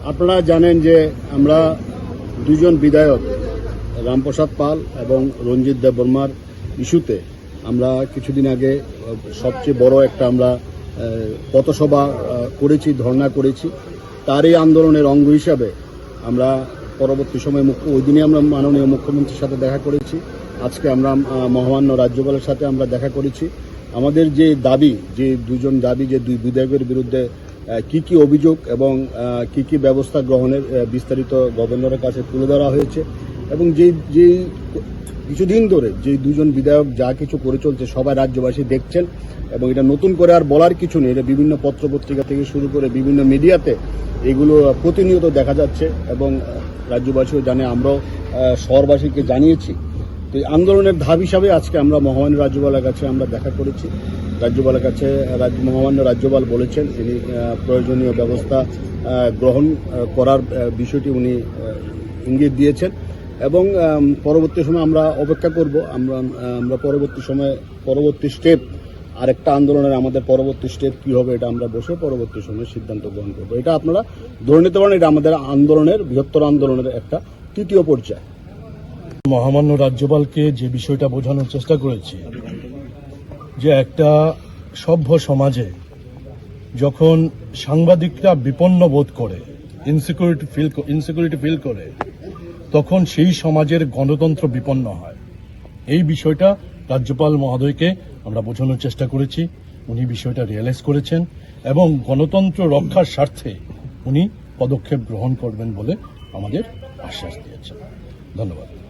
আপনারা জানেন যে আমরা দুজন বিধায়ক রামপ্রসাদ পাল এবং রঞ্জিত দেববর্মার ইস্যুতে আমরা কিছুদিন আগে সবচেয়ে বড় একটা আমরা পথসভা করেছি, ধর্ণা করেছি। তারই আন্দোলনের অঙ্গ হিসাবে আমরা পরবর্তী সময়ে ওই দিনে আমরা মাননীয় মুখ্যমন্ত্রীর সাথে দেখা করেছি। আজকে আমরা মহামান্য রাজ্যপালের সাথে আমরা দেখা করেছি। আমাদের যে দাবি, যে দুজন দাবি, যে দুই বিধায়কের বিরুদ্ধে কি কি অভিযোগ এবং কি কি ব্যবস্থা গ্রহণের বিস্তারিত গভর্নরের কাছে তুলে ধরা হয়েছে এবং যে কিছুদিন ধরে যে দুজন বিধায়ক যা কিছু করে চলছে সবাই রাজ্যবাসী দেখছেন এবং এটা নতুন করে আর বলার কিছু নেই। এটা বিভিন্ন পত্রপত্রিকা থেকে শুরু করে বিভিন্ন মিডিয়াতে এগুলো প্রতিনিয়ত দেখা যাচ্ছে এবং রাজ্যবাসীও জানে, আমরাও শহরবাসীকে জানিয়েছি। তো এই আন্দোলনের ধাপ হিসাবে আজকে আমরা মহামান্য রাজ্যপালের কাছে আমরা দেখা করেছি। রাজ্যপালের কাছে মহামান্য রাজ্যপাল বলেছেন তিনি প্রয়োজনীয় ব্যবস্থা গ্রহণ করার বিষয়টি উনি ইঙ্গিত দিয়েছেন এবং পরবর্তী সময় আমরা অপেক্ষা করব। আমরা পরবর্তী স্টেপ আরেকটা আন্দোলনের আমাদের পরবর্তী স্টেপ কী হবে এটা আমরা বসে পরবর্তী সময়ে সিদ্ধান্ত গ্রহণ করব। এটা আপনারা ধরে নিতে পারেন, এটা আমাদের আন্দোলনের বৃহত্তর আন্দোলনের একটা তৃতীয় পর্যায়। মহামান্য রাজ্যপালকে যে বিষয়টা বোঝানোর চেষ্টা করেছি যে একটা সভ্য সমাজে যখন সাংবাদিকরা বিপন্ন বোধ করে, ইনসিকিউরিটি ফিল করে, তখন সেই সমাজের গণতন্ত্র বিপন্ন হয়। এই বিষয়টা রাজ্যপাল মহোদয়কে আমরা বোঝানোর চেষ্টা করেছি। উনি বিষয়টা রিয়েলাইজ করেছেন এবং গণতন্ত্র রক্ষার স্বার্থে উনি পদক্ষেপ গ্রহণ করবেন বলে আমাদের আশ্বাস দিয়েছেন। ধন্যবাদ।